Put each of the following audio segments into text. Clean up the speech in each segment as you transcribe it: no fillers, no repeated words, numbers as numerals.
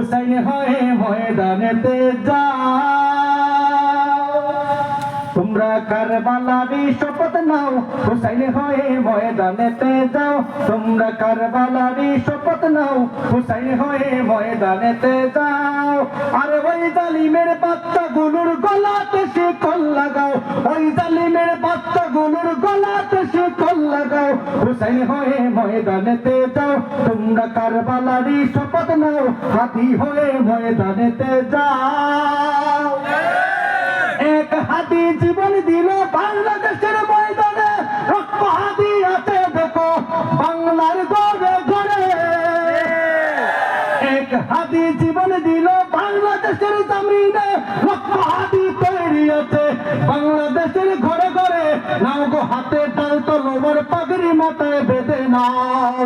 হুসাইন হয়ে ময়দানেতে যাও, তোমরা কারবালারই শপথ নাও, হুসাইন হয়ে ময়দানেতে যাও, তোমরা কারবালারই শপথ নাও, হুসাইন হয়ে ময়দানেতে যাও। আর ওই জালিমের বাচ্চাগুলোর গলাতে শিকল লাগাও, ওই জালিমের বাচ্চাগুলোর গলাতে শিকল লাগাও, হুসাইন হয়ে ময়দানেতে যাও, তোমরা কারবালারই শপথ নাও, হাতি হয়ে ময়দানেতে যাও। এক হাতি জীবন দিল বাংলাদেশের ময়দানে, রক্ত হাতি আছে দেখো বাংলার গড়ে গড়ে। এক হাতি জীবন দিল বাংলাদেশের জমিনে, রক্ত হাতি তৈরি আছে বাংলাদেশের ঘরে ঘরে। নাও গো হাতে ডাল তলোয়ার পাগড়ি মাথায় বেঁধে নাও,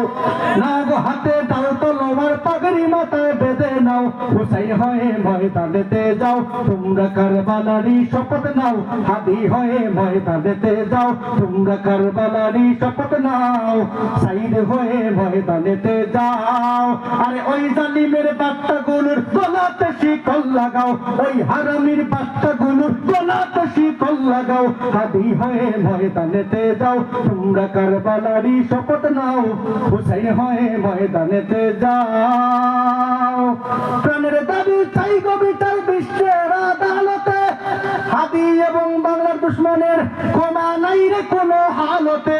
নাও গো হাতে ডাল তলোয়ার পাগড়ি মাথায় বেঁধে নাও, হুসাইন হয়ে ময়দানেতে যাও, তোমরা কারবালারই শপথ নাও, হাদি হয়ে ময়দানেতে যাও, তোমরা কারবালারই শপথ নাও, সাইদ হয়ে ময়দানেতে যাও। আরে ওই জালিমের বাচ্চাগুলোর গলাতে শিকল লাগাও, ওই হারামির বাচ্চাগুলোর গলাতে শিকল লাগাও, হাদি হয়ে ময়দানেতে যাও, তোমরা কারবালারই শপথ নাও, হুসাইন হয়ে ময়দানেতে যাও। প্রাণের দাবি চাই গো বিচার বিশ্বের আদালতে, হাদি এবং বাংলার দুশ্মনের ক্ষমা নাই রে কোনো হালতে।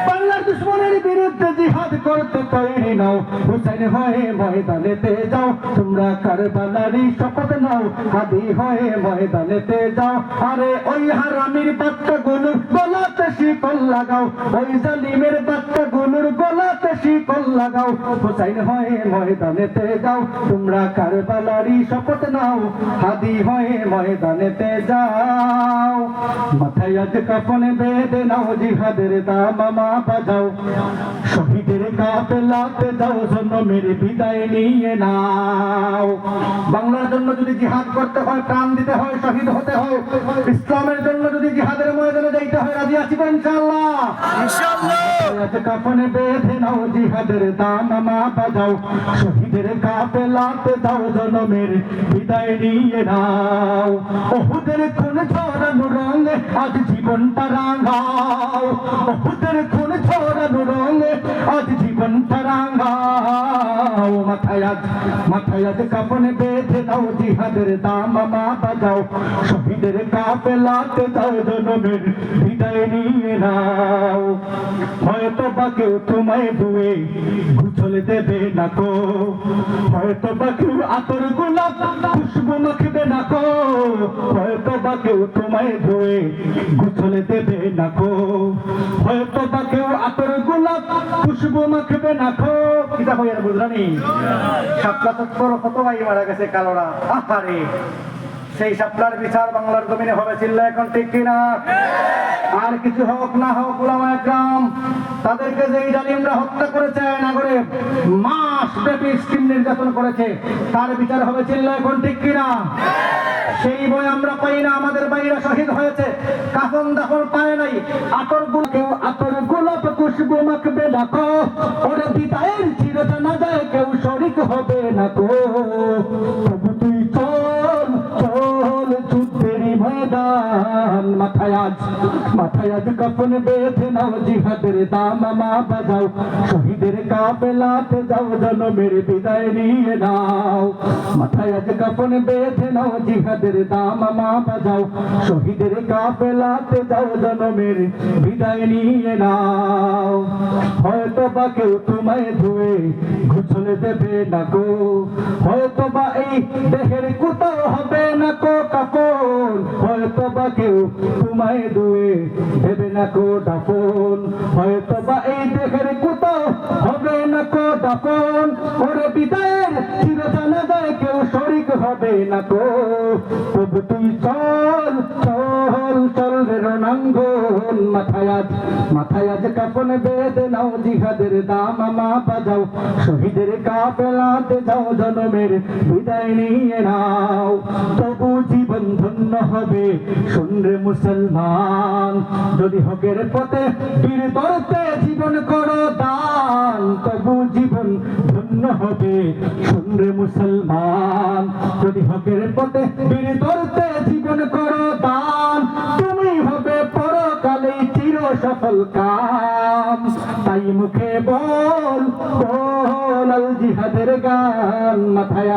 বাংলার দুশ্মনের বিরুদ্ধে জিহাদ করতে তৈরি নাও, হুসাইন হয়ে ময়দানেতে যাও, তোমরা কারবালারই শপথ নাও, হাদি হয়ে ময়দানেতে যাও। আরে ওই হারামির বাচ্চাগুলোর গলাতে শিকল লাগাও, ওই জালিমের বাচ্চাগুলোর গলাতে শিকল লাগাও, হুসাইন হয়ে ময়দানেতে যাও, তোমরা কারবালারই শপথ নাও, হাদি হয়ে ময়দানেতে যাও। মাথায় আজ কাফনে বেঁধে নাও, জিহাদের দামামা বাজাও, শহীদের কাফেলাতে যাও, জন্মের বিদায় নিয়ে নাও। বাংলার জন্য যদি জিহাদ করতে হয়, প্রাণ দিতে হয়, শহীদ হতে হয়, ইসলামের জন্য যদি জিহাদের ময়দানে যাইতে হয়, রাজি আছি তো ইনশাআল্লাহ? ইনশাআল্লাহ। আজ কাফনে বেঁধে নাও, জিহাদের দামামা বাজাও, শহীদের কাফেলাতে যাও, জন্মের বিদায় নিয়ে নাও। ওহুদের খুন ঝরানো রঙে আজ জীবনটা রাঙাও, ওহুদের খুন ঝরানো রঙে আজ জীবনটা রাঙাও। মাথায় আজ কাফনে বেঁধে নাও, জিহাদের দামামা বাজাও, শহীদের কাফেলাতে যাও, জন্মের বিদায় নিয়ে নাও। হয়তো বা কেউ তোমায় ধুয়ে গোসল দেবে না কো, হয়তো বা কেউ আতর গোলাপ খুশবু মাখবে না কো, হয়তো বা কেউ তোমায় ধুয়ে গোসল দেবে না কো, হয়তো বা কেউ আতর গোলাপ খুশবু মাখবে না কো। কিটা হয়ে আর বুঝলানি সাতটা সত্তর কত ভাই মারা গেছে কালোরা। আহারে সেই সাপলার বিচার বাংলার জমিনে হবে, চিল্লা এখন ঠিক কিনা? আর কিছু হোক না হোক, উলামায়ে কেরাম তাদেরকে যেই জালিমরা হত্যা করেছে, নাগরে মাস ব্যাপী স্কিম নির্যাতন করেছে, তার বিচার হবে, চিল্লা এখন ঠিক কিনা? সেই বই আমরা পাই না, আমাদের ভাইরা শহীদ হয়েছে, কাফন দাফন পায় নাই, আতর গোলাপ খুশবু মাখবে না কো, ওরে বিদায়ের চির জানাজায় কেউ শরীক হবে না কো। তবু তুই চল চল যুদ্ধেরই ময়দান, মাথায় আজ কাফন বেঁধে নাও, জিহাদের দামামা বাজাও, শহীদের কাফেলাতে যাও, জন্মের বিদায় নিয়ে নাও। মাথায় আজ কাফন বেঁধে নাও, জিহাদের দামামা বাজাও, শহীদের কাফেলাতে যাও, জন্মের বিদায় নিয়ে নাও। হয়তো বা কেউ তোমায় ধুয়ে গোসল দেবে না কো, হয়তো বা এই দেহের কোথাও হবে না কো কাফন, হয়তো বা কেউ তোমায় ধুয়ে দেবে না কো দাফন, হয়তো বা এই দেহের কোথাও হবে না কো দাফন, ওরে বিদায়ের চির জানাজায় কেউ শরীক হবে না কো। তবু তুই চল চল চল রে রণাঙ্গন, মাথায় আজ কাফন বেঁধে নাও, জিহাদের দামামা বাজাও, শহীদের কাফেলাতে যাও, জন্মের বিদায় নিয়ে নাও। তবু জীবন ধন্য হবে শোন রে মুসলমান, যদি হকের পথে বীর দরতে জীবন করো দান, তবু জীবন ধন্য হবে। শুনরে মুসলমান, যদি হকের পথে বীর ধরতে জীবন করো দান, তুমি হবে পরকালে চির সফল কাম। তাই মুখে বল বল আল জিহাদের গান, মাথায়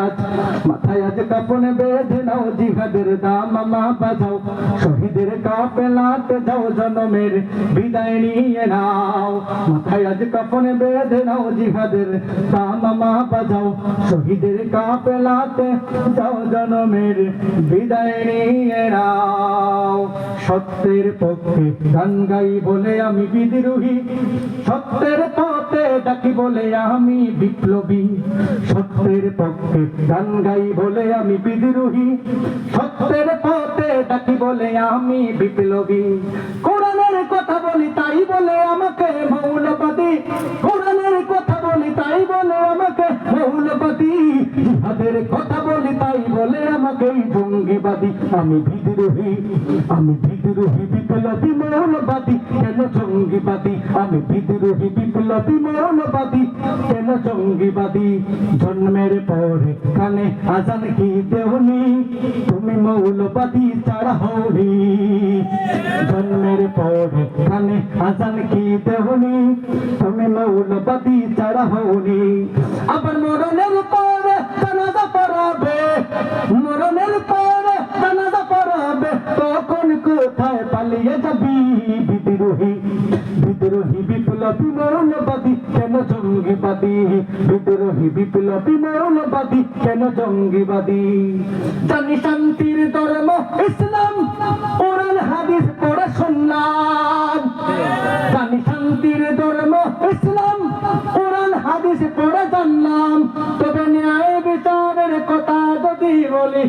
আজ কাফন বেঁধে নাও, জিহাদের দামামা বাজাও, শহীদের কাফেলাতে যাও, জনমের বিদায় নিয়ে নাও। মাথায় আজ কাফন বেঁধে নাও, জিহাদের দামামা বাজাও, শহীদের কাফেলাতে যাও, জনমের বিদায় নিয়ে নাও। সত্যের পক্ষে গান গাই বলে আমি বিদ্রোহী, সত্যের পথে ডাকি বলে আমি বিপ্লবী। সত্যের পক্ষে গান গাই বলে আমি বিদ্রোহী, সত্যের পথে ডাকি বলে আমি বিপ্লবী। কোরআনের কথা বলি তাই বলে আমাকে মৌলবাদী, কোরআনের কথা বলি তাই বলে আমাকে মৌলবাদী। জিহাদের কথা বলি তাই বলে আমাকে জঙ্গিবাদী। আমি বিদ্রোহী বিপ্লবী মৌলবাদী, কেন জঙ্গিবাদী? আমি বিদ্রোহী বিপ্লবী মৌলবাদী, কেন জঙ্গিবাদী? জন্মের পরে কানে আজান কি দেওনি, তুমি মৌলবাদী ছাড়া হওনি। জন্মের পরে কানে আজান কি দেওনি, তুমি মৌলবাদী ছাড়া হওনি। আবার মরণের পরে জানাজা পড়াবে, মরণের পরে জানাজা পড়াবে, তখন কোথায় পালিয়ে যাবি? বিদ্রোহী বিপ্লবী মৌলবাদী, কেন জঙ্গিবাদী? বিদ্রোহী বিপ্লবী মৌলবাদী, কেন জঙ্গিবাদী? জানি শান্তির ধর্ম ইসলাম, কোরআন হাদিস পড়ে শুনলাম। জানি শান্তির ধর্ম ইসলাম, কোরআন হাদিস পড়ে জানলাম। তবে ন্যায় বিচারের কথা যদি বলি,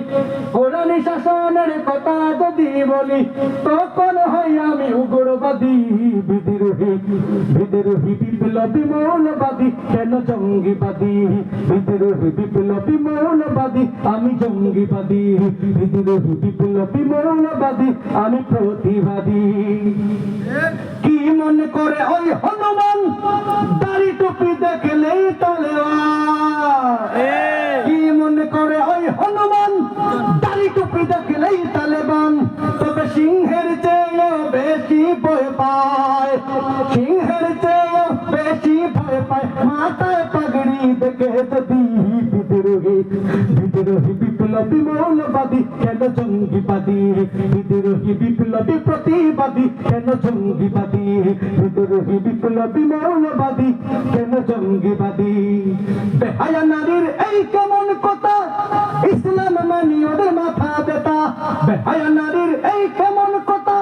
কোরআন শাসনের কথা যদি বলি, তখন হয় আমি উগ্রবাদী। বিদ্রোহী বিপ্লবী মৌলবাদী, কেন জঙ্গিবাদী? বিদ্রোহী বিপ্লবী মৌলবাদী, আমি জঙ্গিবাদী। বিদ্রোহী বিপ্লবী মৌলবাদী, আমি প্রতিবাদী। কি মনে করে ওই হনুমান, দাড়ি টুপি দেখলেই তালেবান? কি মনে করে ওই হনুমান, দাড়ি টুপি দেখলেই তালেবান? তবে সিংহের চেয়েও বেশি ভয় পায়, সিংহের চেয়েও বেশি ভয় পায় মাথায় পাগড়ি দেখে যদি। বিদ্রোহী বিপ্লবী মৌলবাদী, কেন জঙ্গিবাদী? বিদ্রোহী বিপ্লবী প্রতিবাদী, কেন জঙ্গিবাদী? বিদ্রোহী বিপ্লবী মৌলবাদী, কেন জঙ্গিবাদী? বেহায়া নারীর এই কেমন কথা, ইসলাম মানি ওদের মাথা ব্যথা। বেহায়া নারীর এই কেমন কথা,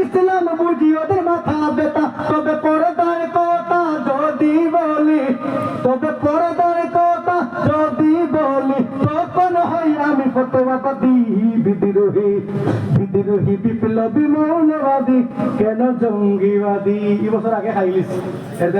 ইসলাম বুঝি ওদের মাথা ব্যথা। তবে পর্দার কথা যদি বলি, তবে পর্দার কথা যদি বলি, তখন হয় আমি ফতোয়াবাদী। বিদ্রোহী বিপ্লবী মৌলবাদী, কেন জঙ্গিবাদী? এই বছর আগে খাইলিস এর